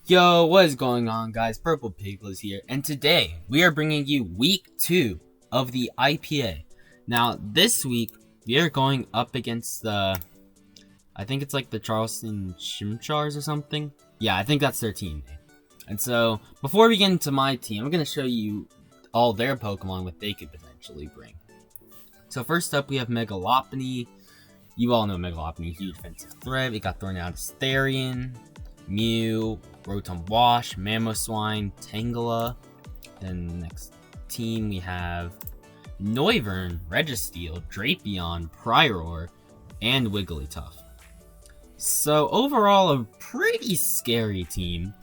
Yo, what is going on, guys? Purple Piglet here, and today we are bringing you week 2 of the IPA. Now, this week we are going up against I think it's like the Charleston Chimchars or something. Yeah, I think that's their team name. And so, before we get into my team, I'm going to show you all their Pokemon, what they could potentially bring. So first up, we have Megalopony. You all know Megalopony, huge defensive threat. We got Tornadus Therian, Mew, Rotom Wash, Mamoswine, Tangela. Then next team we have Noivern, Registeel, Drapion, Prior, and Wigglytuff. So overall, a pretty scary team.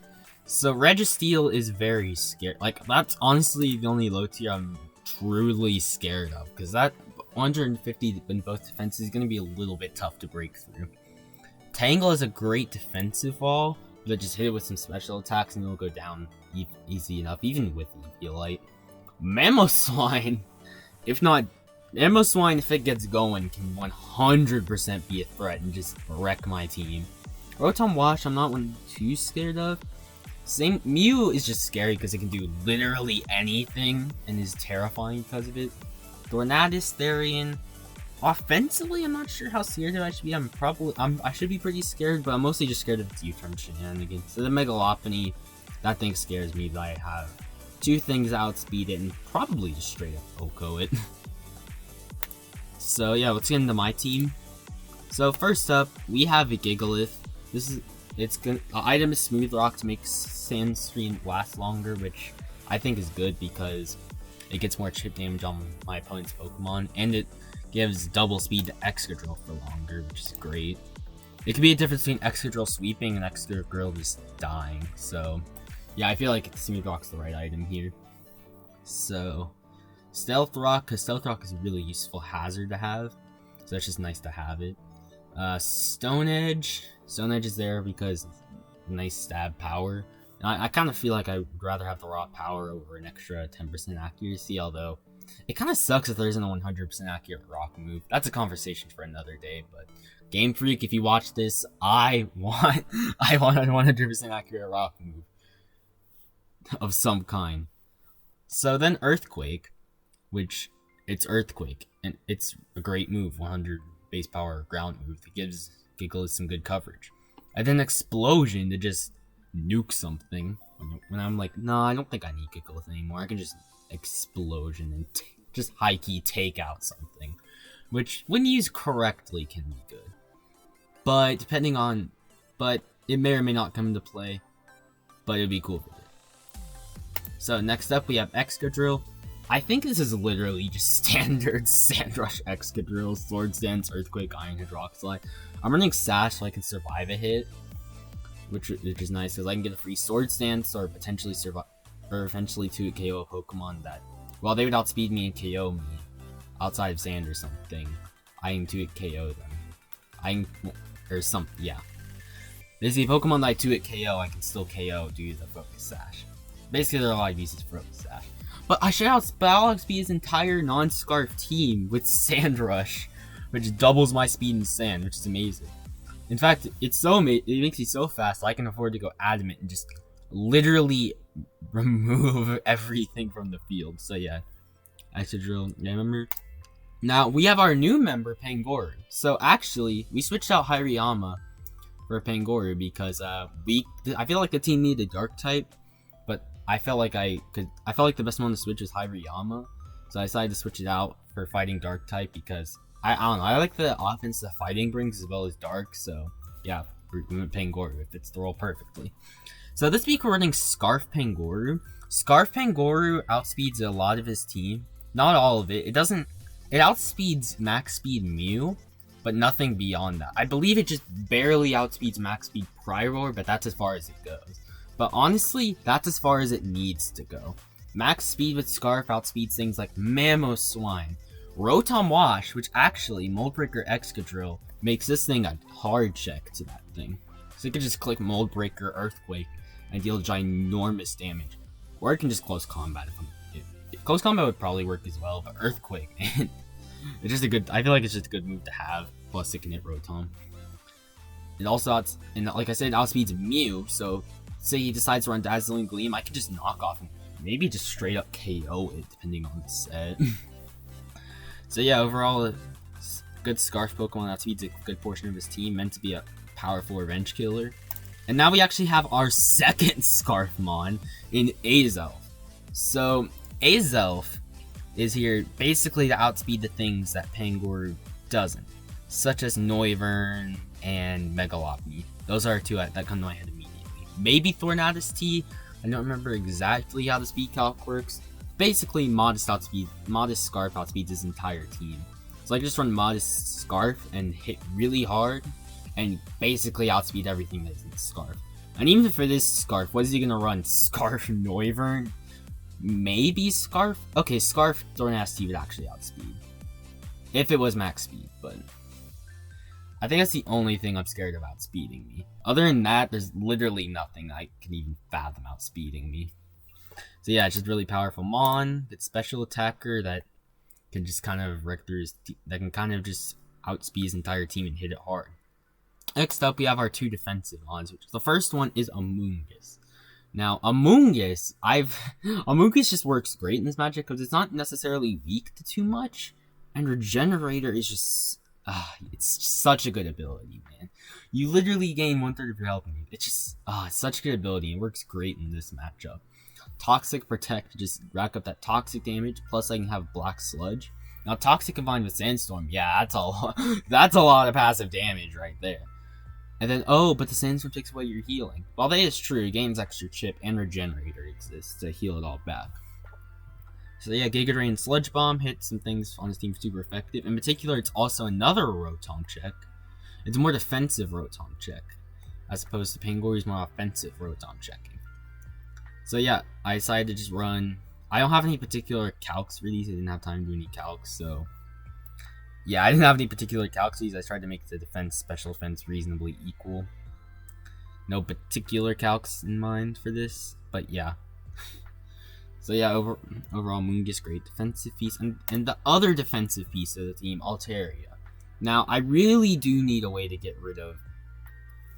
So Registeel is very scary. Like, that's honestly the only low tier I'm truly scared of, because that 150 in both defenses is going to be a little bit tough to break through. Tangle is a great defensive wall, but just hit it with some special attacks and it'll go down easy enough, even with Eviolite. Mamoswine, if it gets going, can 100% be a threat and just wreck my team. Rotom Wash, I'm not too scared of. Mew is just scary because it can do literally anything and is terrifying because of it. Tornadus Therian. Offensively, I'm not sure how scared I should be. I should be pretty scared, but I'm mostly just scared of its U-turn shenanigans. So the Megalopony, that thing scares me, but I have two things to outspeed it and probably just straight up Oko it. So yeah, let's get into my team. So first up, we have a Gigalith. The item is Smooth Rock to make Sandstream last longer, which I think is good because it gets more chip damage on my opponent's Pokemon, and it gives double speed to Excadrill for longer, which is great. It could be a difference between Excadrill sweeping and Excadrill just dying. So yeah, I feel like Smooth Rock's the right item here. So Stealth Rock, because Stealth Rock is a really useful hazard to have, so it's just nice to have it. Stone Edge is there because nice stab power. And I kind of feel like I would rather have the raw power over an extra 10% accuracy, although it kind of sucks if there isn't a 100% accurate rock move. That's a conversation for another day, but Game Freak, if you watch this, I want a 100% accurate rock move of some kind. So then Earthquake, which it's Earthquake, and it's a great move, 100 base power ground move that gives Gigalith some good coverage. And then Explosion to just nuke something. When I'm like, no, I don't think I need Gigalith anymore. I can just Explosion and just high key take out something, which when used correctly can be good. But it may or may not come into play. But it'd be cool for it. So next up we have Excadrill. I think this is literally just standard Sandrush Excadrill, Swords Dance, Earthquake, Iron Hydroxylite. I'm running Sash so I can survive a hit, which is nice because I can get a free Swords Dance or potentially survive, or eventually 2-hit KO a Pokemon that, well, they would outspeed me and KO me outside of Sand or something. I can 2-hit KO them. Yeah. Basically, Pokemon that I 2-hit KO, I can still KO due to the Focus Sash. Basically, there are a lot of uses for Focus Sash. But I should outspeed his entire non-Scarf team with Sand Rush, which doubles my speed in sand, which is amazing. In fact, it makes me so fast I can afford to go Adamant and just literally remove everything from the field. So yeah, Excadrill, remember? Now, we have our new member, Pangoro. So actually, we switched out Hirayama for Pangoro because I feel like the team needed a Dark type, but I felt like the best one to switch was Hirayama, so I decided to switch it out for fighting Dark type because I don't know, I like the offense that fighting brings as well as Dark, so yeah, we went Pangoro. It fits the role perfectly. So this week we're running Scarf Pangoro. Scarf Pangoro outspeeds a lot of his team, not all of it. It outspeeds max speed Mew, but nothing beyond that. I believe it just barely outspeeds max speed Prior, but that's as far as it goes. But honestly, that's as far as it needs to go. Max speed with Scarf outspeeds things like Mamoswine, Rotom Wash, which actually, Mold Breaker Excadrill makes this thing a hard check to that thing. So you can just click Mold Breaker Earthquake and deal ginormous damage. Or it can just close combat. Close combat would probably work as well, but Earthquake, man. It's just I feel like it's just a good move to have, plus it can hit Rotom. It also, like I said, outspeeds Mew, so say he decides to run Dazzling Gleam, I can just knock off and maybe just straight up KO it, depending on the set. So yeah, overall, a good Scarf Pokemon that speeds a good portion of his team, meant to be a powerful revenge killer. And now we actually have our second Scarfmon in Azelf. So Azelf is here basically to outspeed the things that Pangoro doesn't, such as Noivern and Megalopni. Those are two that come to my head immediately. Maybe Tornadus T. I don't remember exactly how the speed calc works. Basically, Modest Scarf outspeeds his entire team. So I can just run Modest Scarf and hit really hard, and basically outspeed everything that isn't Scarf. And even for this Scarf, what is he gonna run? Scarf Noivern? Maybe Scarf? Okay, Scarf Tornadus T would actually outspeed. If it was max speed, but I think that's the only thing I'm scared of outspeeding me. Other than that, there's literally nothing I can even fathom outspeeding me. So yeah, it's just really powerful Mon, good special attacker that can just kind of wreck through his that can kind of just outspeed his entire team and hit it hard. Next up, we have our two defensive Mons, which the first one is Amoonguss. Now, Amoonguss just works great in this matchup because it's not necessarily weak to too much, and Regenerator is just it's such a good ability, man. You literally gain 1/3 of your health. It's just it's such a good ability. It works great in this matchup. Toxic Protect to just rack up that toxic damage, plus I can have Black Sludge. Now Toxic combined with Sandstorm, yeah, that's a lot of passive damage right there. And then but the Sandstorm takes away your healing. While that is true, it gains extra chip and Regenerator exists to heal it all back. So yeah, Giga Drain Sludge Bomb hits some things on his team super effective. In particular, it's also another Rotom check. It's a more defensive Rotom check, as opposed to Pangoro's more offensive Rotom checking. So yeah, I decided to just run. I don't have any particular calcs for these. I didn't have time to do any calcs, so yeah, I didn't have any particular calcs for these. I tried to make the defense, special defense reasonably equal. No particular calcs in mind for this, but yeah. So yeah, overall, Amoonguss, great defensive piece. And the other defensive piece of the team, Altaria. Now, I really do need a way to get rid of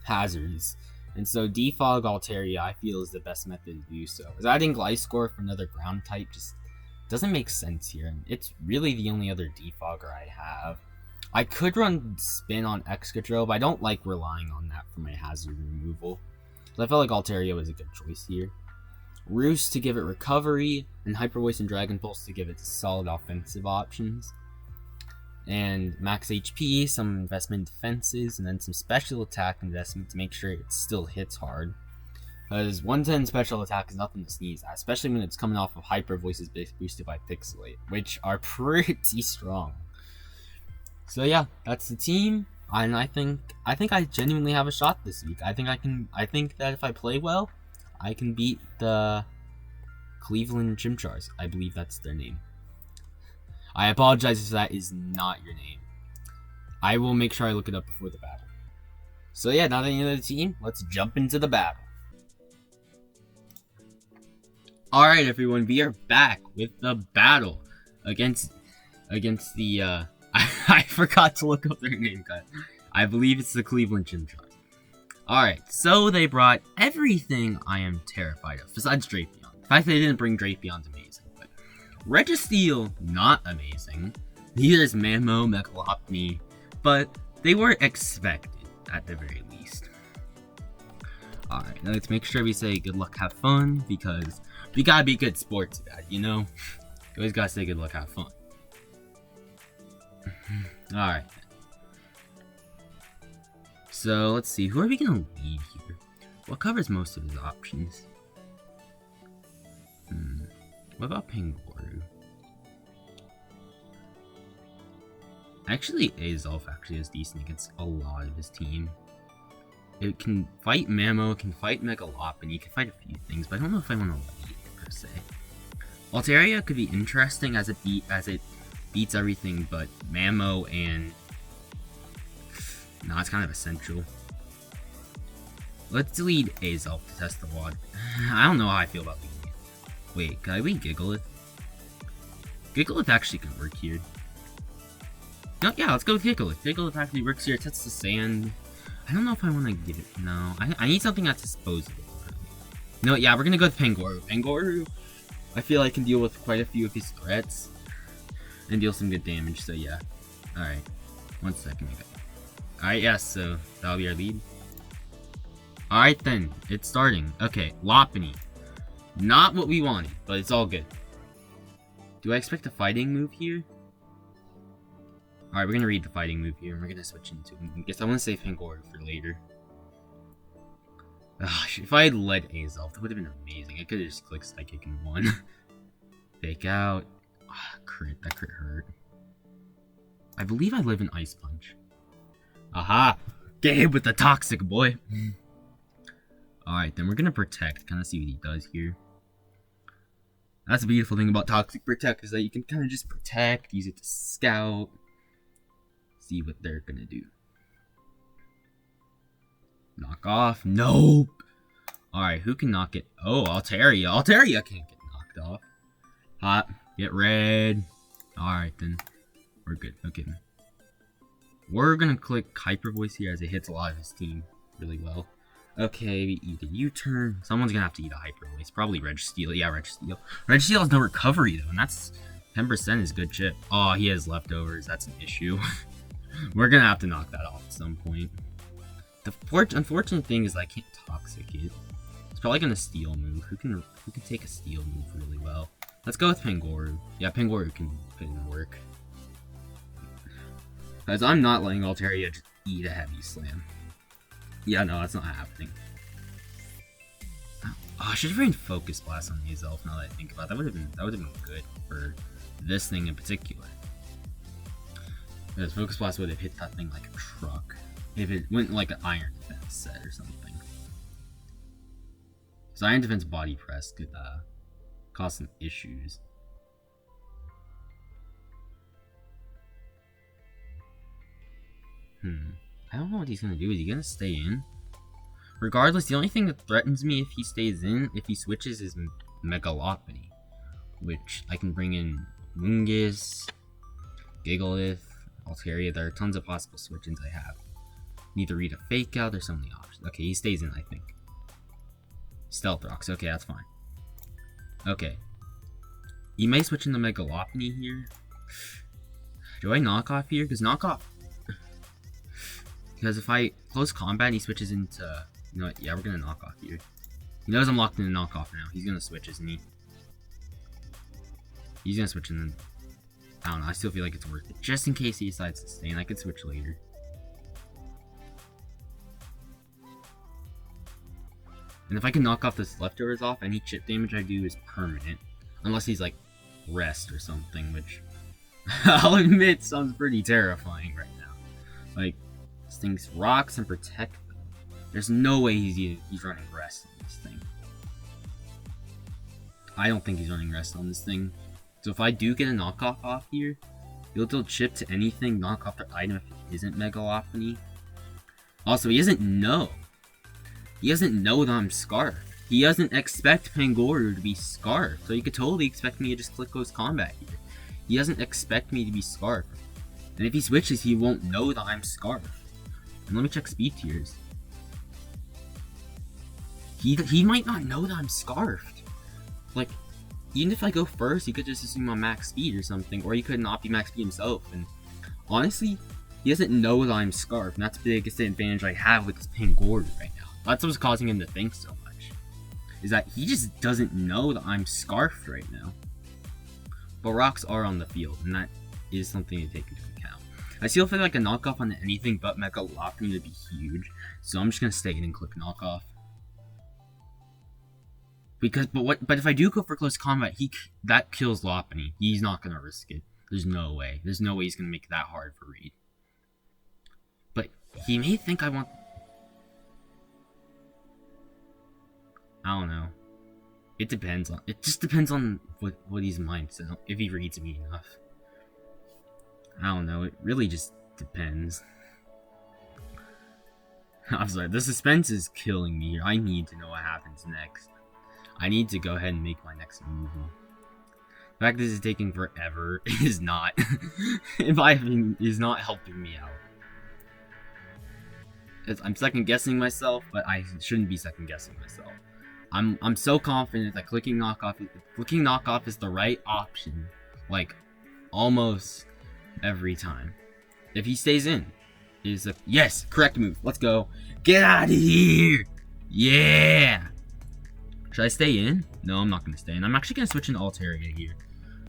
hazards. And so defog Altaria, I feel, is the best method to do so. Because adding Gliscor for another ground type just doesn't make sense here. And it's really the only other defogger I have. I could run Spin on Excadrill, but I don't like relying on that for my hazard removal. So I felt like Altaria was a good choice here. Roost to give it recovery, and Hyper Voice and Dragon Pulse to give it solid offensive options. And max HP, some investment defenses, and then some special attack investment to make sure it still hits hard. Because 110 special attack is nothing to sneeze at, especially when it's coming off of Hyper Voices boosted by Pixelate, which are pretty strong. So yeah, that's the team, and I think I genuinely have a shot this week. I think that if I play well, I can beat the Cleveland Chimchars. I believe that's their name. I apologize if that is not your name. I will make sure I look it up before the battle. So yeah, now that you know the team, let's jump into the battle. Alright everyone, we are back with the battle against the I forgot to look up their name, guys. I believe it's the Cleveland Chimchars. Alright, so they brought everything I am terrified of, besides Drapion. The fact they didn't bring Drapion's amazing, but Registeel, not amazing. Neither is Mamo, Megalopni, but they were expected, at the very least. Alright, now let's make sure we say good luck, have fun, because we gotta be good sports about it, you know? You always gotta say good luck, have fun. Alright. So, let's see, who are we gonna lead here? What covers most of his options? What about Pangoro? Actually, Azelf actually is decent against a lot of his team. It can fight Mamo, it can fight Megalopin, it can fight a few things, but I don't know if I want to lead it, per se. Altaria could be interesting as it beats everything but Mamo and... No, it's kind of essential. Let's lead Azelf to test the water. I don't know how I feel about leading it. Wait, can I lead Gigalith? Gigalith actually could work here. No, yeah, let's go with Gigalith. Gigalith actually works here, tests the sand. I don't know if I want to give it... No, I need something that's disposable. No, yeah, we're gonna go with Pangoro. Pangoro, I feel I can deal with quite a few of his threats and deal some good damage, so yeah. Alright, 1 second. Alright, yes, so that'll be our lead. Alright then, it's starting. Okay, Lopunny. Not what we wanted, but it's all good. Do I expect a fighting move here? Alright, we're gonna read the fighting move here, and we're gonna switch into it. I guess I want to save Pangoro for later. If I had led Azelf, that would have been amazing. I could have just clicked Psychic and won. Fake out. Crit. That crit hurt. I believe I live in Ice Punch. Aha! Get hit with the Toxic, boy! Alright, then we're gonna Protect. Kind of see what he does here. That's the beautiful thing about Toxic Protect, is that you can kind of just protect, use it to scout, see what they're gonna do. Knock off. Nope. Alright, who can knock it? Oh, Altaria. Altaria can't get knocked off. Hot. Get red. Alright, then. We're good. Okay. We're gonna click Hyper Voice here as it hits a lot of his team really well. Okay, we eat a U-turn. Someone's gonna have to eat a Hyper Voice. Probably Registeel. Yeah, Registeel. Registeel has no recovery, though, and that's 10% is good chip. Oh, he has leftovers. That's an issue. We're gonna have to knock that off at some point. The unfortunate thing is I can't Toxic it. It's probably gonna Steel move. Who can take a Steel move really well? Let's go with Pangoro. Yeah, Pangoro can work. As I'm not letting Altaria just eat a Heavy Slam. Yeah, no, that's not happening. Oh, I should have ran Focus Blast on Azelf now that I think about it. That would have been good for this thing in particular. Because Focus Blast would have hit that thing like a truck. If it went like an Iron Defense set or something. Because Iron Defense Body Press could cause some issues. I don't know what he's gonna do. Is he gonna stay in? Regardless, the only thing that threatens me if he stays in, if he switches, is Mega Lopunny. Which I can bring in Lungus, Gigalith, Altaria. There are tons of possible switch-ins I have. Need to read a Fake Out. There's so many options. Okay, he stays in, I think. Stealth Rocks. Okay, that's fine. Okay. You may switch into Mega Lopunny here. Do I knock off here? Because knock off. Because if I close combat, he switches into. You know what? Yeah, we're gonna knock off here. He knows I'm locked into knock off now. He's gonna switch, isn't he? He's gonna switch, and then I don't know. I still feel like it's worth it, just in case he decides to stay, and I could switch later. And if I can knock off this leftovers off, any chip damage I do is permanent. Unless he's like rest or something, which I'll admit sounds pretty terrifying right now. Like, this thing's rocks and protect them. There's no way he's running rest on this thing. I don't think he's running rest on this thing. So if I do get a knockoff off here, he'll deal chip to anything, knock off their item if it isn't Mega Lopunny. Also, he doesn't know. He doesn't know that I'm Scarf. He doesn't expect Pangoro to be Scarf, so he could totally expect me to just click Close Combat here. He doesn't expect me to be Scarf. And if he switches, he won't know that I'm Scarf. And let me check speed tiers. He might not know that I'm Scarfed. Like, even if I go first, he could just assume I'm max speed or something, or he could not be max speed himself. And honestly, he doesn't know that I'm Scarfed, and that's the biggest advantage I have with this Pangoro right now. That's what's causing him to think so much. Is that he just doesn't know that I'm Scarfed right now. But rocks are on the field, and that is something to take into account. I still feel like a knockoff on anything but Mega Lopunny would be huge, so I'm just gonna stay in and click knockoff. But if I do go for close combat, that kills Lopunny. He's not gonna risk it. There's no way. There's no way he's gonna make it that hard for Reed. But he may think I want. I don't know. It depends on. It just depends on what he's mindset. If he reads me enough. I don't know. It really just depends. I'm sorry. The suspense is killing me here. I need to know what happens next. I need to go ahead and make my next move. The fact that this is taking forever is not, is not helping me out. I'm second guessing myself, but I shouldn't be second guessing myself. I'm so confident that clicking knockoff is the right option. Like, almost every time. If he stays in, is a yes, correct move. Let's go. Get out of here. Yeah. Should I stay in? No, I'm not gonna stay in. I'm actually gonna switch into Altaria here.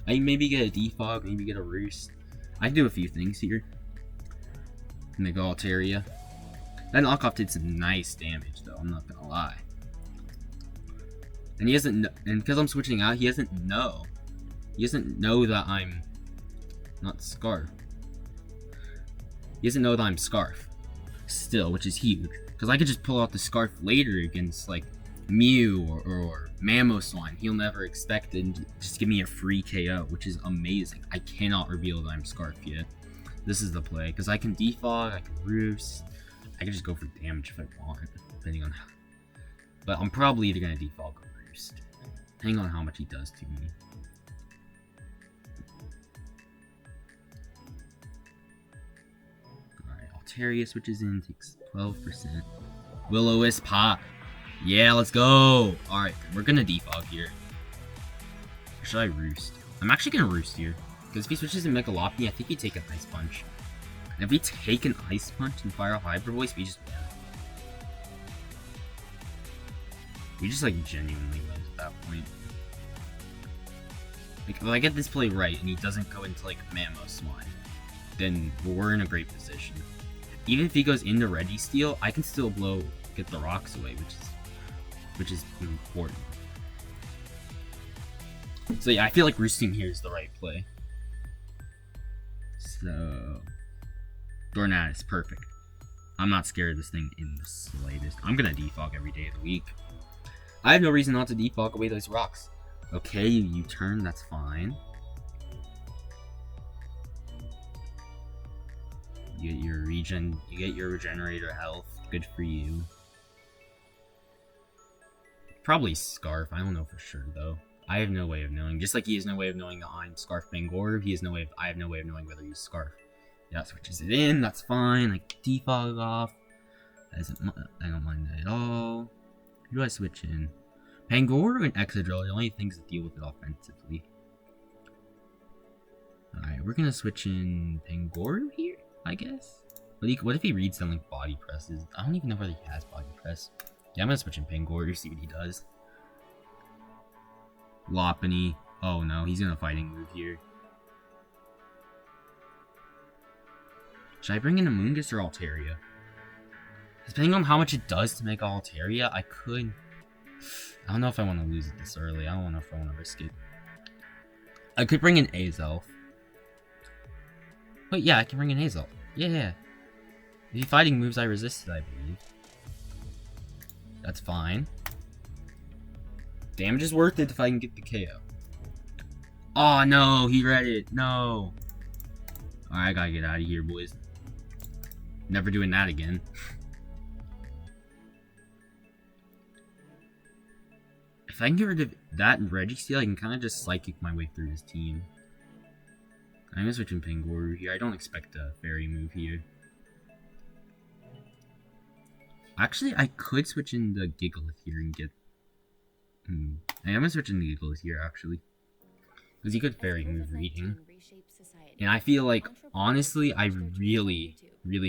I maybe get a defog, maybe get a roost. I can do a few things here. I'm gonna go Altaria. That knockoff did some nice damage though, I'm not gonna lie. And he doesn't know, and because I'm switching out, he doesn't know. He doesn't know that I'm not Scarf. He doesn't know that I'm Scarf still, which is huge. Because I could just pull out the Scarf later against like Mew or Mamoswine. He'll never expect it and just give me a free KO, which is amazing. I cannot reveal that I'm Scarf yet. This is the play, because I can defog, I can roost, I can just go for damage if I want, depending on how. But I'm probably either going to defog or roost, depending on how much he does to me. Alright, Altaria switches in, takes 12%. Will-O-Wisp pop. Yeah, let's go. Alright, we're going to defog here. Or should I roost? I'm actually going to roost here. Because if he switches in Mega Lopunny, I think he'd take an Ice Punch. And if we take an Ice Punch and fire off Hyper Voice, we just win. We just, like, genuinely win at that point. Like, if I get this play right and he doesn't go into, like, Mamoswine, then we're in a great position. Even if he goes into Registeel, I can still get the rocks away, which is important. So yeah, I feel like roosting here is the right play. So, Dornat is perfect. I'm not scared of this thing in the slightest. I'm gonna defog every day of the week. I have no reason not to defog away those rocks. Okay, you turn, that's fine. You get your you get your regenerator health. Good for you. Probably Scarf, I don't know for sure though. I have no way of knowing. Just like he has no way of knowing that I'm Scarf Pangoro, I have no way of knowing whether he's Scarf. Yeah, switches it in, that's fine. I defog off. I don't mind that at all. Who do I switch in? Pangoro and Excadrill are the only things that deal with it offensively. Alright, we're gonna switch in Pangoro here, I guess. What if he reads something like Body Presses? I don't even know whether he has Body Press. Yeah, I'm gonna switch in Pangoro to see what he does. Lopunny. Oh no, he's gonna fighting move here. Should I bring in Amoonguss or Altaria? Depending on how much it does to make Altaria, I could... I don't know if I want to lose it this early. I don't know if I want to risk it. I could bring in Azelf. Wait, yeah, I can bring in Azelf. Yeah. If he fighting moves I resisted, I believe. That's fine. Damage is worth it if I can get the KO. Oh no, he read it. No. Alright, I gotta get out of here, boys. Never doing that again. If I can get rid of that and Registeel, I can kind of just Psychic my way through his team. I'm gonna switch in Pangoro here. I don't expect a Fairy move here. Actually, I could switch in the Gigalith here and get... I'm gonna switch in the Gigalith here, actually. Because he could Fairy move reading. And I feel like, honestly, I really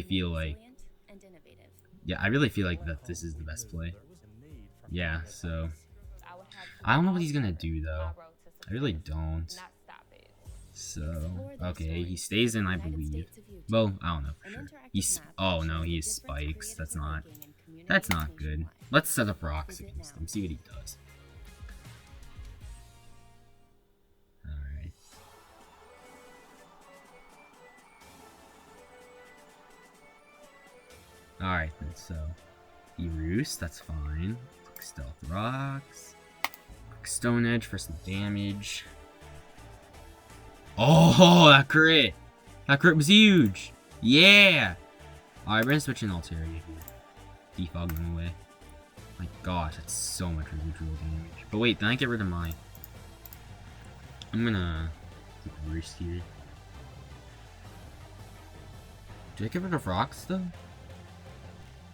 feel like... Yeah, I really feel like that this is the best play. Yeah, so... I don't know what he's gonna do, though. I really don't. So, okay, he stays in, I believe. Well, I don't know for sure. Oh no, he has Spikes. That's not good. Let's set up rocks against him, see what he does. Alright. Alright then, so he roosts, that's fine. Quick Stealth Rocks. Quick Stone Edge for some damage. Oh, that crit! That crit was huge! Yeah! Alright, we're gonna switch in Altaria here. Defog them away. My gosh, that's so much residual damage. But wait, then I get rid of my... I'm gonna take a risk here. Do I get rid of rocks, though?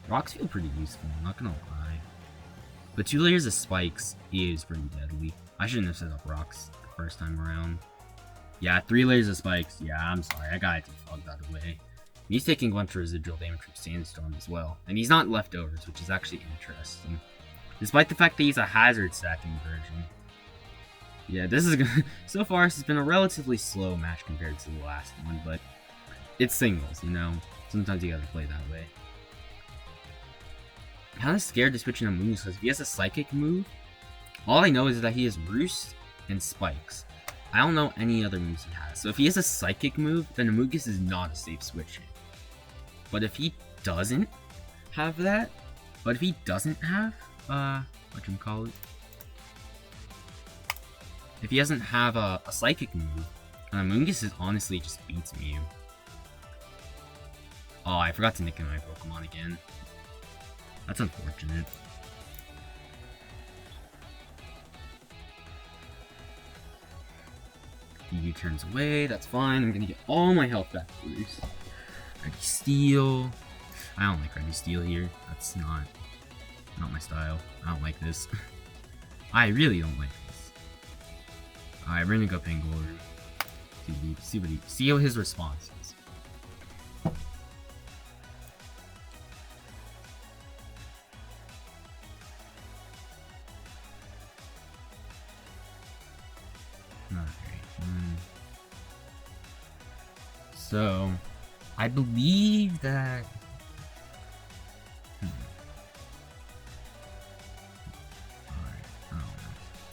Rocks feel pretty useful, I'm not gonna lie. But 2 layers of spikes is pretty deadly. I shouldn't have set up rocks the first time around. Yeah, 3 layers of spikes. Yeah, I'm sorry. I gotta defog that away. He's taking a bunch of residual damage from Sandstorm as well. And he's not leftovers, which is actually interesting. Despite the fact that he's a hazard stacking version. Yeah, this is so far this has been a relatively slow match compared to the last one, but it's singles, you know. Sometimes you gotta play that way. I'm kinda scared to switch into moves because if he has a psychic move, all I know is that he has Roost and Spikes. I don't know any other moves he has. So if he has a psychic move, then Amogus is not a safe switch. But if he doesn't have that, whatchamacallit? If he doesn't have a psychic move, Amogus is honestly just beats Mew. Oh, I forgot to nickname my Pokemon again. That's unfortunate. He turns away, that's fine. I'm gonna get all my health back boost. Ready Steel. I don't like Ready Steel here. That's not my style. I don't like this. I really don't like this. Alright, we're gonna go Pangoro. See how his response is. So, I believe that...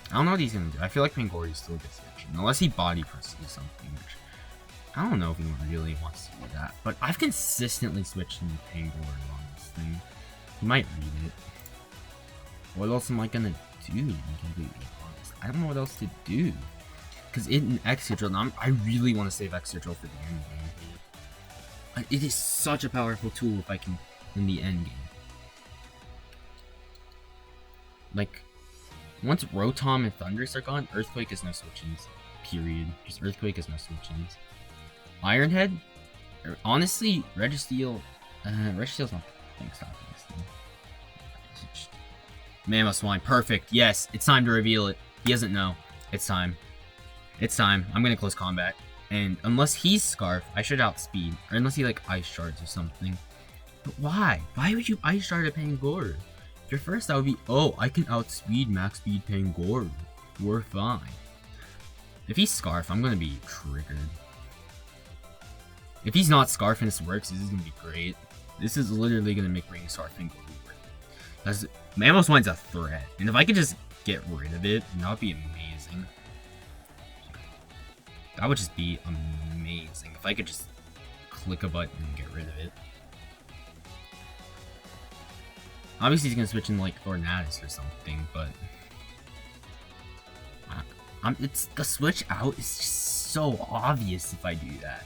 I don't know what he's gonna do. I feel like Pangoro still gets switching. Unless he body presses or something, which... I don't know if anyone really wants to do that. But I've consistently switched into Pangoro on this thing. He might read it. What else am I gonna do, to be completely honest? I don't know what else to do. Because in Extra Drill, I really want to save Extra Drill for the end game. It is such a powerful tool if I can in the end game. Like, once Rotom and Thundurus are gone, Earthquake is no switch-ins. Period. Just Earthquake is no switch-ins. Iron Head? Honestly, Registeel... Registeel's not... Thanks, not this thing. Mamoswine, perfect. Yes, it's time to reveal it. He doesn't know. It's time. It's time. I'm gonna close combat. And unless he's Scarf, I should outspeed. Or unless he like Ice Shards or something. But why? Why would you Ice Shard a Pangoro? If you're first, that would be, oh, I can outspeed max speed Pangoro. We're fine. If he's Scarf, I'm gonna be triggered. If he's not Scarf and this works, this is gonna be great. This is literally gonna make Ring Scarf Pangoro work. That's, Mamoswine's a threat. And if I could just get rid of it, that would be amazing. That would just be amazing if I could just click a button and get rid of it. Obviously he's gonna switch in like Tornadus or something, but it's the switch out is just so obvious if I do that.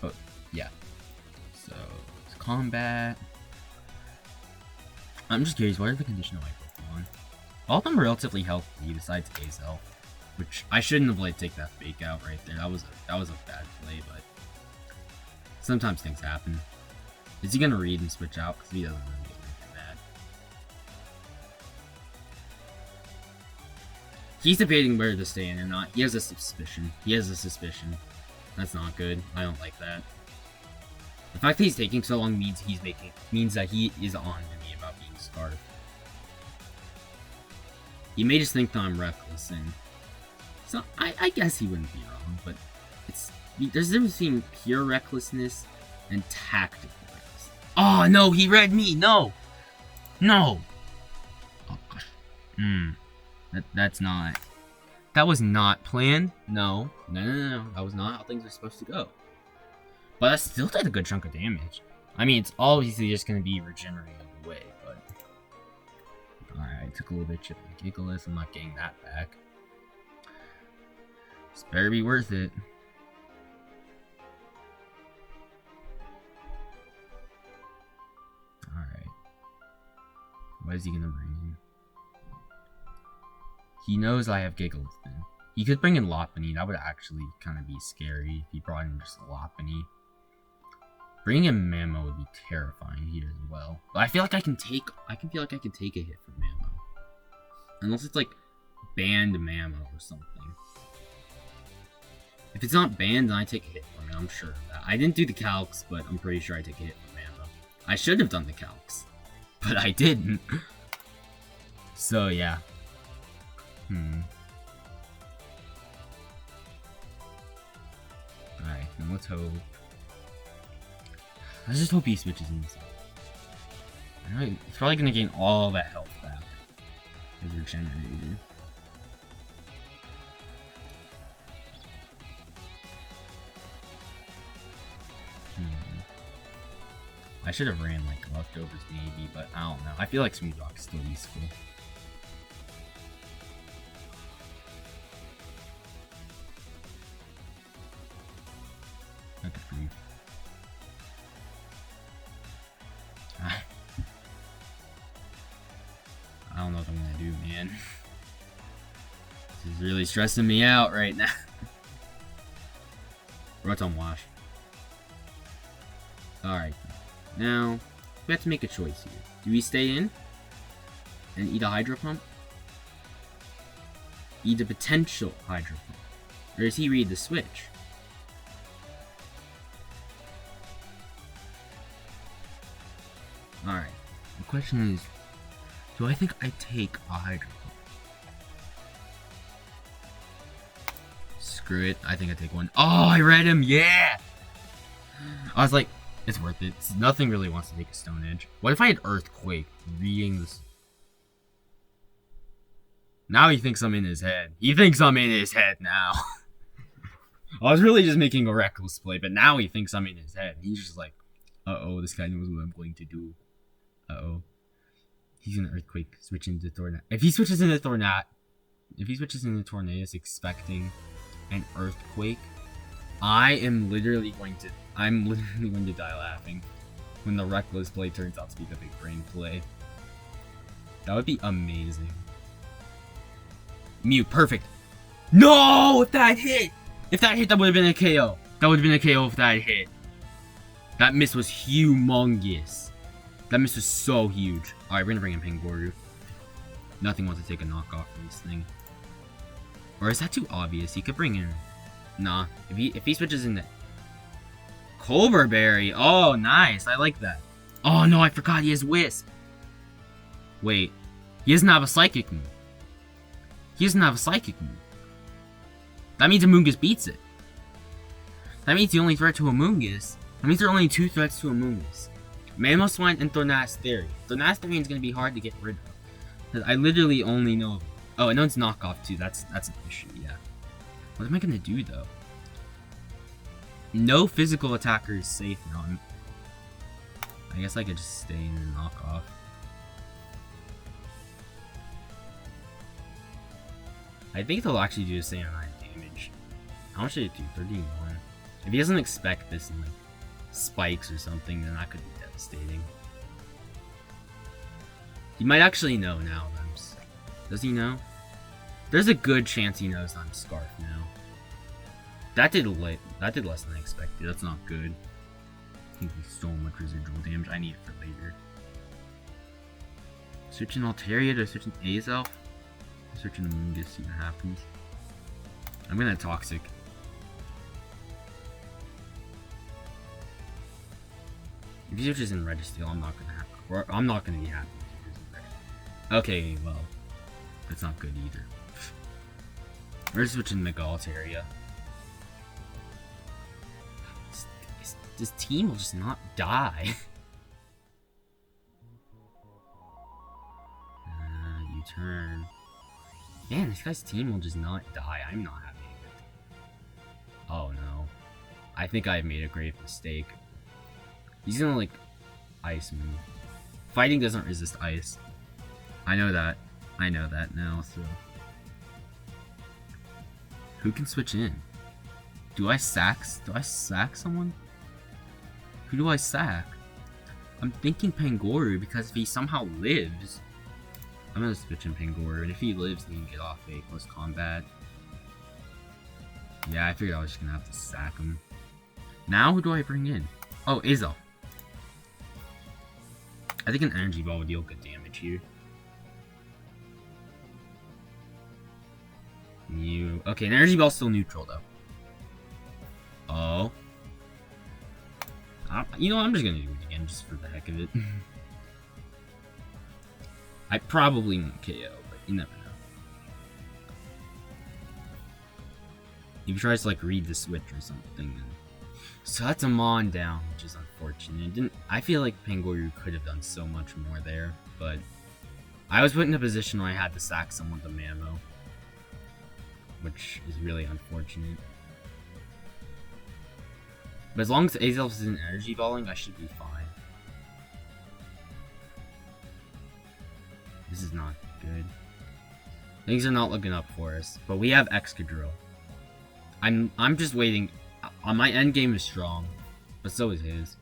But yeah, so it's combat. I'm just curious, what are the condition of my Pokemon? All of them are relatively healthy besides Azel. Which I shouldn't have let take that fake out right there. That was a bad play, but sometimes things happen. Is he gonna read and switch out? Because he doesn't really get anything mad. He's debating where to stay in or not. He has a suspicion. That's not good. I don't like that. The fact that he's taking so long means that he is on to me about being Scarf. He may just think that I'm reckless and. So, I guess he wouldn't be wrong, but there's a difference between pure recklessness and tactical recklessness. Oh, no, he read me! No! No! Oh, gosh. That was not planned. No. No. That was not how things were supposed to go. But that still did a good chunk of damage. I mean, it's obviously just going to be regenerated away, but... Alright, took a little bit of chip and Gigalith. I'm not getting that back. This better be worth it. Alright. What is he gonna bring in? He knows I have Gigalith then. He could bring in Lopunny. That would actually kind of be scary if he brought in just Lopunny. Bringing in Mammo would be terrifying here as well. But I feel like I can take a hit from Mammo. Unless it's like banned Mammo or something. If it's not banned, then I take a hit from it, I'm sure of that. I didn't do the calcs, but I'm pretty sure I take a hit from Mammo. I should have done the calcs, but I didn't. So yeah. Alright, now let's hope. Let's just hope he switches inside. Alright, he's probably gonna gain all that health back. His regenerator. I should have ran like leftovers maybe, but I don't know. I feel like Smooth Rock is still useful. Not good for you. I don't know what I'm gonna do, man. This is really stressing me out right now. Rotom Wash. Alright. Now, we have to make a choice here. Do we stay in and eat a Hydro Pump? Eat a potential Hydro Pump? Or does he read the switch? Alright. The question is, do I think I take a Hydro Pump? Screw it. I think I take one. Oh, I read him! Yeah! I was like, it's worth it. Nothing really wants to take a Stone Edge. What if I had Earthquake reading this? Now he thinks I'm in his head. He thinks I'm in his head now. I was really just making a reckless play, but now he thinks I'm in his head. He's just like, uh-oh, this guy knows what I'm going to do. Uh-oh. He's gonna Earthquake, switch into Tornado. If he switches into Tornado, Tornadus expecting an Earthquake, I'm literally going to die laughing when the reckless play turns out to be the big brain play. That would be amazing. Mew, perfect. No! If that hit! If that hit, that would have been a KO. That would have been a KO if that hit. That miss was humongous. That miss was so huge. Alright, we're gonna bring in Pangoro. Nothing wants to take a knockoff from this thing. Or is that too obvious? He could bring in... Nah. If he switches into... Colbur Berry. Oh, nice. I like that. Oh, no, I forgot he has Wisp. Wait. He doesn't have a Psychic move. He doesn't have a Psychic move. That means Amoonguss beats it. That means the only threat to Amoonguss. That means there are only 2 threats to Amoonguss. Mamoswine and Thornadus Theory. Thornadus Theory is going to be hard to get rid of. Because I literally only know... Oh, I know it's knockoff too. That's an issue, yeah. What am I going to do, though? No physical attacker is safe now. I guess I could just stay in and knock off. I think they'll actually do the same amount of damage. How much did it do? 31. If he doesn't expect this and like spikes or something, then that could be devastating. He might actually know now that I'm... Does he know? There's a good chance he knows I'm Scarf now. That did less than I expected. That's not good. I think so much residual damage. I need it for later. Switching Altaria to switching Azelf. Searching the moon, see what happens. I'm gonna Toxic. If he switches in Registeel, I'm not gonna be happy if he switches in Registeel. Okay, well, that's not good either. We're switching Mega Altaria. This team will just not die. U-turn. Man, this guy's team will just not die. I'm not happy with it. Oh no. I think I've made a grave mistake. He's gonna like ice move. Fighting doesn't resist ice. I know that. I know that now, so. Who can switch in? Do I sack someone? Who do I sack? I'm thinking Pangoro because if he somehow lives, I'm gonna switch in Pangoro, and if he lives, then he can get off a close combat. Yeah, I figured I was just gonna have to sack him. Now, who do I bring in? Oh, Azel. I think an energy ball would deal good damage here. Mew. Okay, an energy ball's still neutral though. Oh. You know, I'm just gonna do it again just for the heck of it. I probably won't KO, but you never know. If he tries to like read the switch or something, then... So that's a Mon down, which is unfortunate. I feel like Pangoro could have done so much more there, but I was put in a position where I had to sack someone with the Mammo, which is really unfortunate. But as long as Azelf isn't energy balling, I should be fine. This is not good. Things are not looking up for us, but we have Excadrill. I'm just waiting. My end game is strong, but so is his.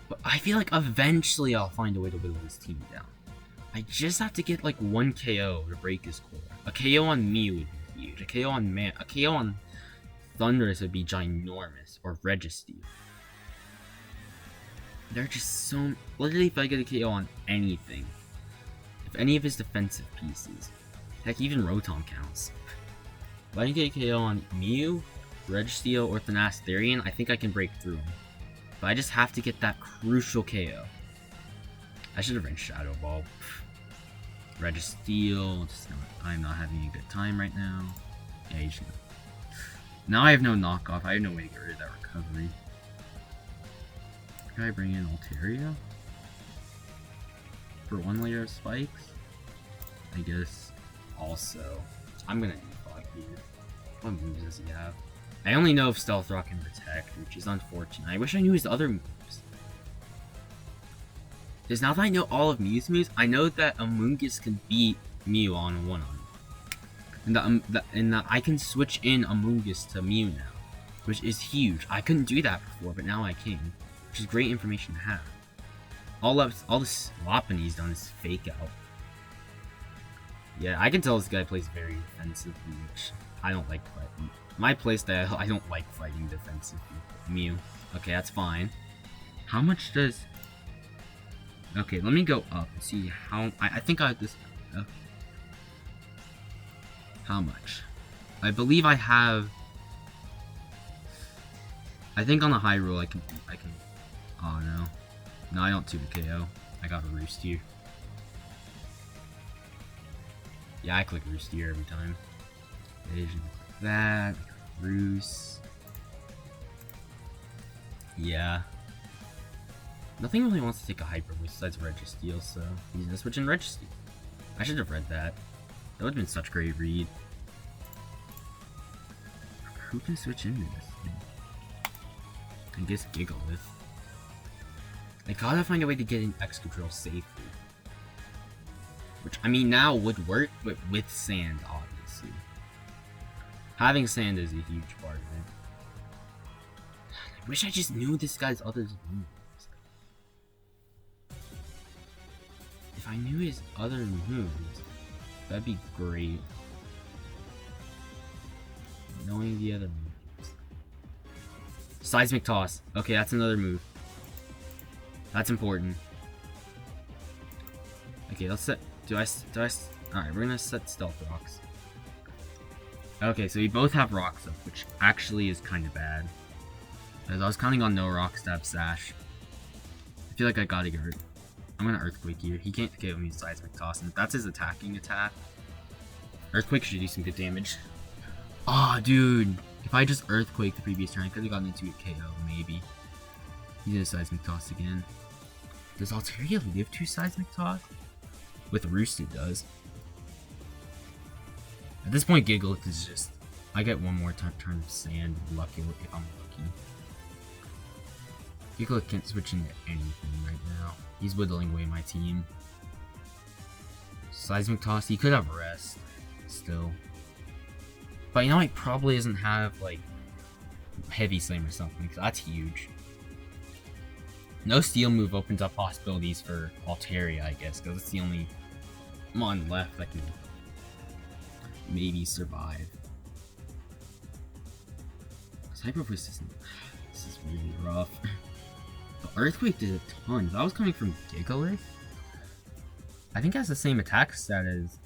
But I feel like eventually I'll find a way to whittle his team down. I just have to get like one KO to break his core. A KO on Mew would be huge. A KO on Thundurus would be ginormous, or Registeel. They're just so... Literally, if I get a KO on anything, if any of his defensive pieces, heck, even Rotom counts. If I can get a KO on Mew, Registeel, or Thanatharian, I think I can break through him. But I just have to get that crucial KO. I should have ran Shadow Ball. Registeel, I'm not having a good time right now. Yeah, you should. Now I have no knockoff. I have no way to get rid of that recovery. Can I bring in Altaria? For 1 layer of spikes? I guess. Also, I'm gonna defog here. What moves does he have? I only know if Stealth Rock can protect, which is unfortunate. I wish I knew his other moves. Because now that I know all of Mew's moves, I know that Amoonguss can beat Mew on a one-on. And that I can switch in Amoonguss to Mew now, which is huge. I couldn't do that before, but now I can, which is great information to have. All this Lopunny's done is fake out. Yeah, I can tell this guy plays very defensively, which I don't like fighting. My playstyle, I don't like fighting defensively. Mew. Okay, that's fine. How much does... Okay, let me go up and see how... I think I have this... How much? I believe I have... I think on the high roll I can... Oh no. No, I don't 2 KO. I got a Roost here. Yeah, I click Roost here every time. Vision, click that. Roost. Yeah. Nothing really wants to take a Hyper Voice besides Registeel, so he's gonna switch in Registeel. I should have read that. That would have been such a great read. Who can switch into this thing? I guess Gigalith. I gotta find a way to get in Excadrill safely. Which, I mean, now would work, but with sand, obviously. Having sand is a huge part of it. I wish I just knew this guy's other moves. If I knew his other moves, that'd be great. Knowing the other moves. Seismic Toss. Okay, that's another move. That's important. Okay, let's set... Alright, we're gonna set Stealth Rocks. Okay, so we both have Rocks up, which actually is kind of bad. Because I was counting on no Rock Stab Sash. I feel like I gotta get hurt. I'm gonna Earthquake here. He can't KO me with Seismic Toss, and if that's his attacking attack, Earthquake should do some good damage. Aw, oh, dude. If I just Earthquake the previous turn, I could've gotten into a KO, maybe. He did a Seismic Toss again. Does Altaria live 2 Seismic Toss? With Roost it does. At this point, Gigalith is just... I get one more turn of Sand, lucky if I'm lucky. Gigalith can't switch into anything right now. He's whittling away my team. Seismic Toss, he could have Rest, still. But you know, he probably doesn't have, like, Heavy Slam or something, because that's huge. No Steel move opens up possibilities for Altaria, I guess, because it's the only Mon left that can maybe survive. Hyper Voice isn't... This is really rough. Earthquake did a ton. That was coming from Gigalith. I think it has the same attack stat as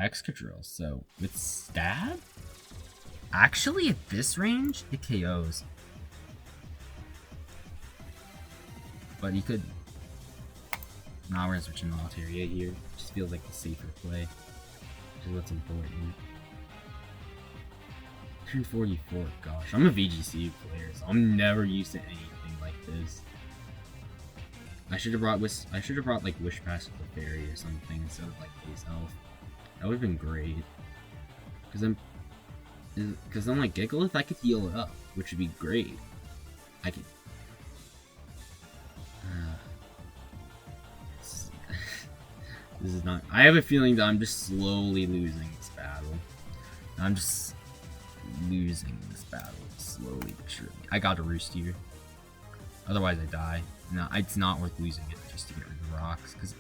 Excadrill. So with Stab, actually at this range, it KOs. But he could. Nah, we're gonna switch in Altaria here. Just feels like the safer play. Which is what's important. 244. Gosh, I'm a VGC player, so I'm never used to anything like this. I should have brought like Wish Pass with the Fairy or something instead of like Base Health. That would have been great. Because I'm like Gigalith, I could heal it up, which would be great. I could. This is not. I have a feeling that I'm just slowly losing this battle. I'm just losing this battle slowly but surely. I got a Roost here. Otherwise, I die. No, it's not worth losing it just to get rid of rocks because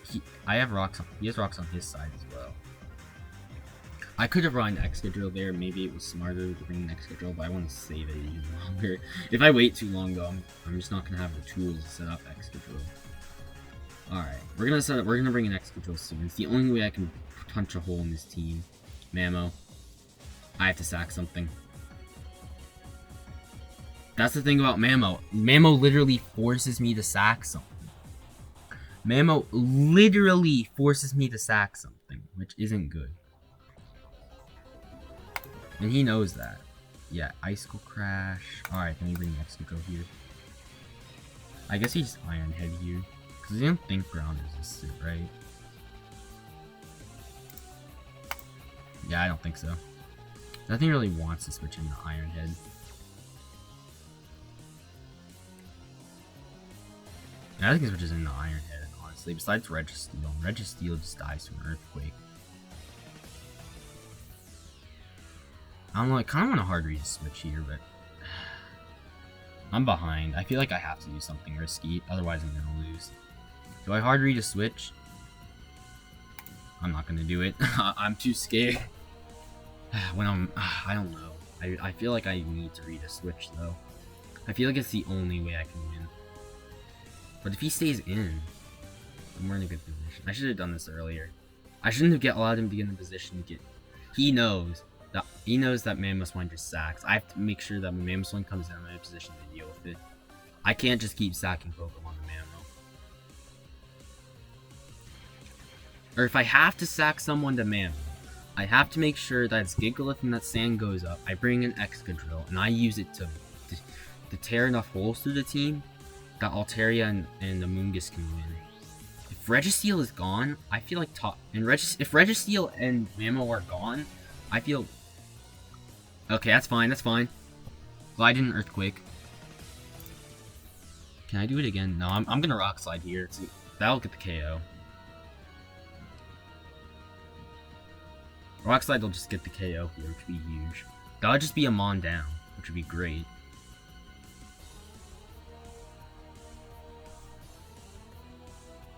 I have rocks. He has rocks on his side as well. I could have run Excadrill there. Maybe it was smarter to bring an Excadrill, but I want to save it even longer. If I wait too long, though, I'm just not gonna have the tools to set up Excadrill. Alright, we're gonna bring an Excadrill soon. It's the only way I can punch a hole in this team. Mamo. I have to sack something. That's the thing about Mamo. Mamo literally forces me to sack something. Mamo literally forces me to sack something, which isn't good. And he knows that. Yeah, Icicle Crash. Alright, let me bring Excadrill here. I guess he's Iron Head here. Because I don't think ground resistant, right? Yeah, I don't think so. Nothing really wants to switch into Iron Head. Yeah, I think it switches into Iron Head, honestly. Besides Registeel. Registeel just dies from Earthquake. I don't know, I kind of want a hard read to switch here, but I'm behind. I feel like I have to do something risky, otherwise I'm gonna lose. Do I hard read a switch? I'm not gonna do it. I'm too scared. When I don't know. I feel like I need to read a switch though. I feel like it's the only way I can win. But if he stays in, then we're in a good position. I should have done this earlier. I shouldn't have allowed him to get in the position to get. He knows that Mamoswine just sacks. I have to make sure that when Mamoswine comes in, I'm in a position to deal with it. I can't just keep sacking Pokemon to Mamo. Or if I have to sack someone to Mamo, I have to make sure that it's Gigalith and that Sand goes up. I bring in Excadrill and I use it to tear enough holes through the team that Altaria and the Moongus can win. If Registeel is gone, I feel like if Registeel and Mamo are gone, I feel. Okay, that's fine. That's fine. Glide in Earthquake. Can I do it again? No, I'm gonna Rock Slide here. That'll get the KO. Rock Slide will just get the KO here, which would be huge. That'll just be a Mon down, which would be great.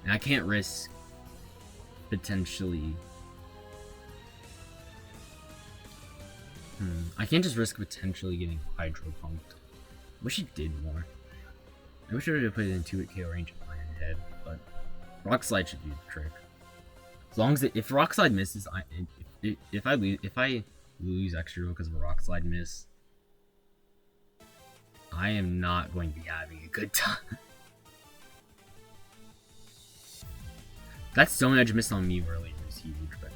And I can't risk potentially. I can't just risk potentially getting Hydro Pumped. Wish it did more. I wish I would have put it into it KO range of Iron Head, but Rock Slide should do the trick. As long as if Rock Slide misses, if I lose extra because of a Rock Slide miss, I am not going to be having a good time. That Stone Edge miss on me earlier was huge, but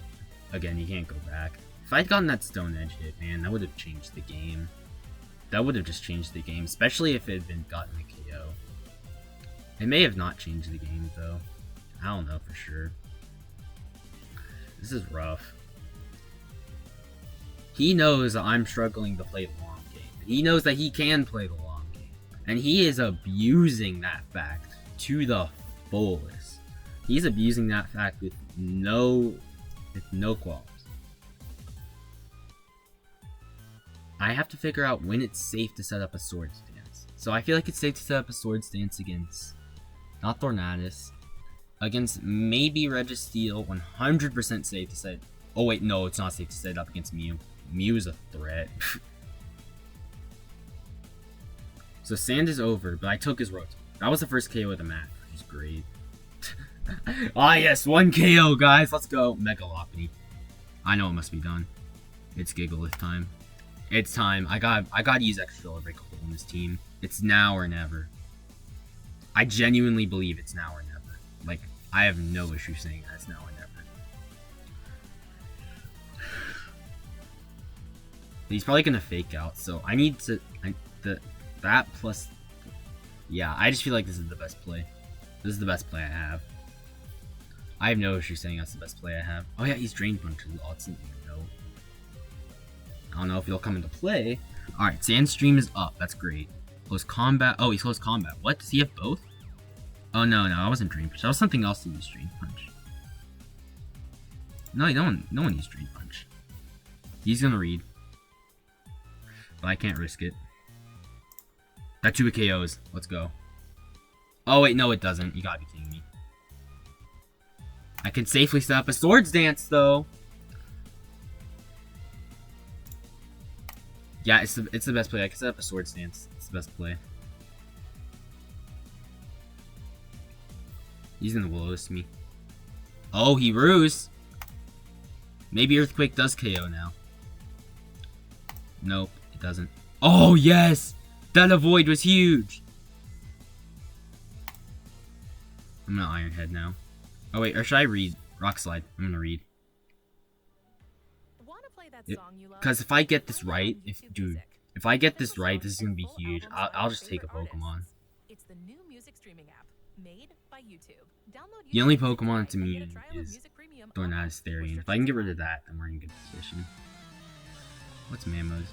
again, you can't go back. If I'd gotten that Stone Edge hit, man, that would have changed the game. That would have just changed the game, especially if it had gotten a KO. It may have not changed the game, though. I don't know for sure. This is rough. He knows that I'm struggling to play the long game. He knows that he can play the long game. And he is abusing that fact to the fullest. He's abusing that fact with no qualms. I have to figure out when it's safe to set up a Sword Stance. So I feel like it's safe to set up a Sword Stance against, not Tornadus, against maybe Registeel, 100% safe to set. Oh wait, no, it's not safe to set it up against Mew. Mew is a threat. So Sand is over, but I took his road. That was the first KO of the match, which is great. Ah yes, 1 KO, guys. Let's go. Megalopony. I know it must be done. It's Gigalith time. It's time. I gotta use extra to break a hole in this team. It's now or never. I genuinely believe it's now or never. Like, I have no issue saying that it's now or never. He's probably gonna fake out, so I need to that plus. Yeah, I just feel like this is the best play. This is the best play I have. I have no issue saying that's the best play I have. Oh yeah, he's Drain Punch. No. I don't know if he'll come into play. Alright, Sandstream is up. That's great. Close combat. Oh, he's close combat. What? Does he have both? Oh no, I wasn't Drain Punch. That was something else to use Drain Punch. No one used Drain Punch. He's gonna read. But I can't risk it. That 2 KOs. Let's go. Oh wait, no it doesn't. You gotta be kidding me. I can safely set up a Swords Dance though. Yeah, it's the best play. I can set up a Swords Dance. It's the best play. He's gonna Will-O-Wisp me. Oh, he ruse. Maybe Earthquake does KO now. Nope, it doesn't. Oh yes! That avoid was huge! I'm gonna Iron Head now. Oh wait, or should I read? Rock Slide. I'm gonna read. Because if I get this right, if I get this right, this is gonna be huge. I'll just take a Pokemon. It's the new music streaming app made by YouTube. The only Pokemon that's immune is Tornadus Therian. If I can get rid of that, then we're in good position. What's Mammo's?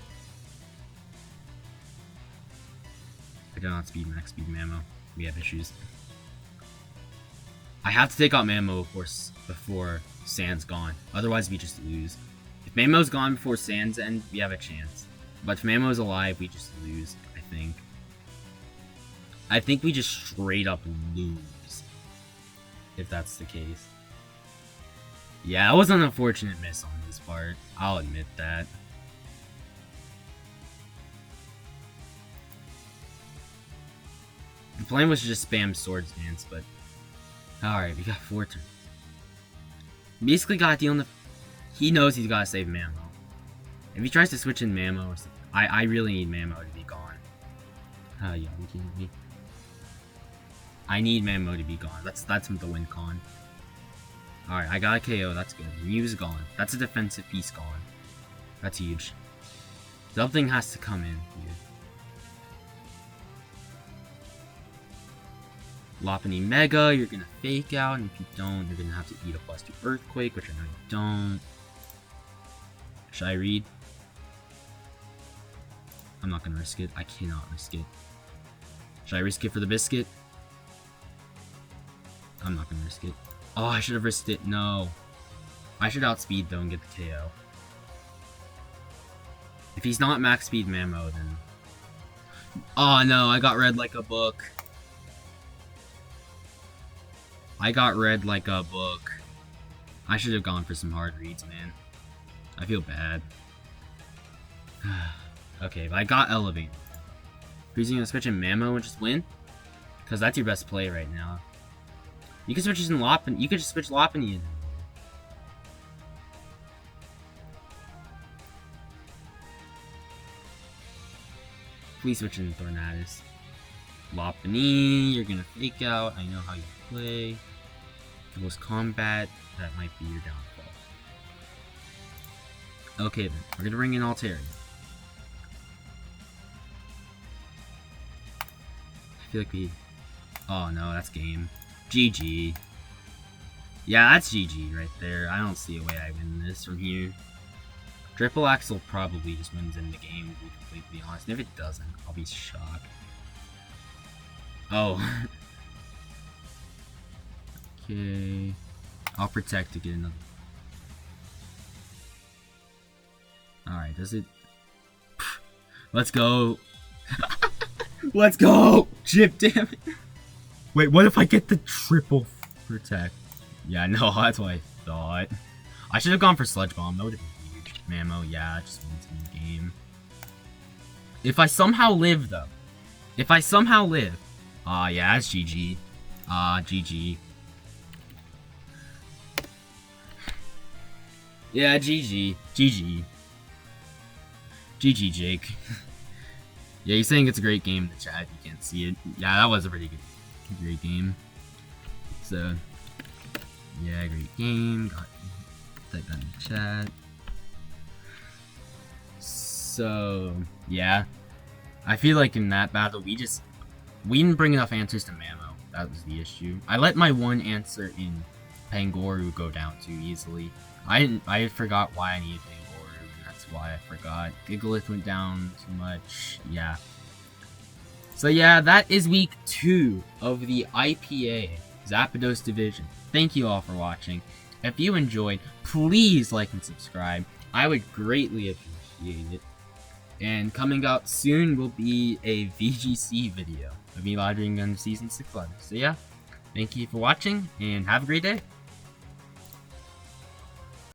I don't outspeed max speed Mammo. We have issues. I have to take out Mammo, of course, before Sand's gone. Otherwise, we just lose. If Mammo's gone before Sand's end, we have a chance. But if Mammo's alive, we just lose, I think. I think we just straight up lose. If that's the case. Yeah, it was an unfortunate miss on his part. I'll admit that. The plan was to just spam Swords Dance, but... Alright, we got 4 turns. Basically got dealing the... He knows he's gotta save Mammo. If he tries to switch in Mammo or something... I really need Mammo to be gone. Oh, yeah, you kidding me? I need Mammo to be gone. That's the win con. Alright, I got a KO. That's good. Mew's gone. That's a defensive piece gone. That's huge. Something has to come in here. Lopunny Mega, you're gonna fake out, and if you don't, you're gonna have to eat a +2 Earthquake, which I know you don't. Should I read? I'm not gonna risk it. I cannot risk it. Should I risk it for the biscuit? I'm not gonna risk it. Oh, I should have risked it. No. I should outspeed though and get the KO. If he's not max speed Mammo, then... Oh no, I got read like a book. I got read like a book. I should have gone for some hard reads, man. I feel bad. Okay, but I got Elevate. Who's gonna switch in Mammo and just win? Because that's your best play right now. You can switch in Lopunny. You could just switch Lopunny in. Please switch in Tornadus. Lopunny, you're gonna fake out. I know how you play. Close combat, that might be your downfall. Okay then, we're gonna bring in Altaria. I feel like we... Oh no, that's game. GG. Yeah, that's GG right there. I don't see a way I win this from here. Triple Axel probably just wins in the game, to be completely honest. And if it doesn't, I'll be shocked. Oh. Okay. I'll protect to get another. Alright, does it... Let's go. Let's go! Chip, damn it. Wait, what if I get the triple protect? Yeah, no, that's what I thought. I should have gone for Sludge Bomb. That would have been huge. Mammo, yeah, just wins in the game. If I somehow live, though, If I somehow live. Yeah, that's GG. GG. Yeah, GG. GG. GG, Jake. Yeah, he's saying it's a great game in the chat if you can't see it. Yeah, that was a pretty great game. So, yeah, great game. Got type that in the chat. So, yeah. I feel like in that battle, we didn't bring enough answers to Mamo. That was the issue. I let my one answer in Pangoro go down too easily. I forgot why I needed Pangoro, and that's why I forgot. Gigalith went down too much. Yeah. So yeah, that is week 2 of the IPA Zapdos Division. Thank you all for watching. If you enjoyed, please like and subscribe. I would greatly appreciate it. And coming out soon will be a VGC video of me laundering on Season 6 letters. So yeah, thank you for watching, and have a great day.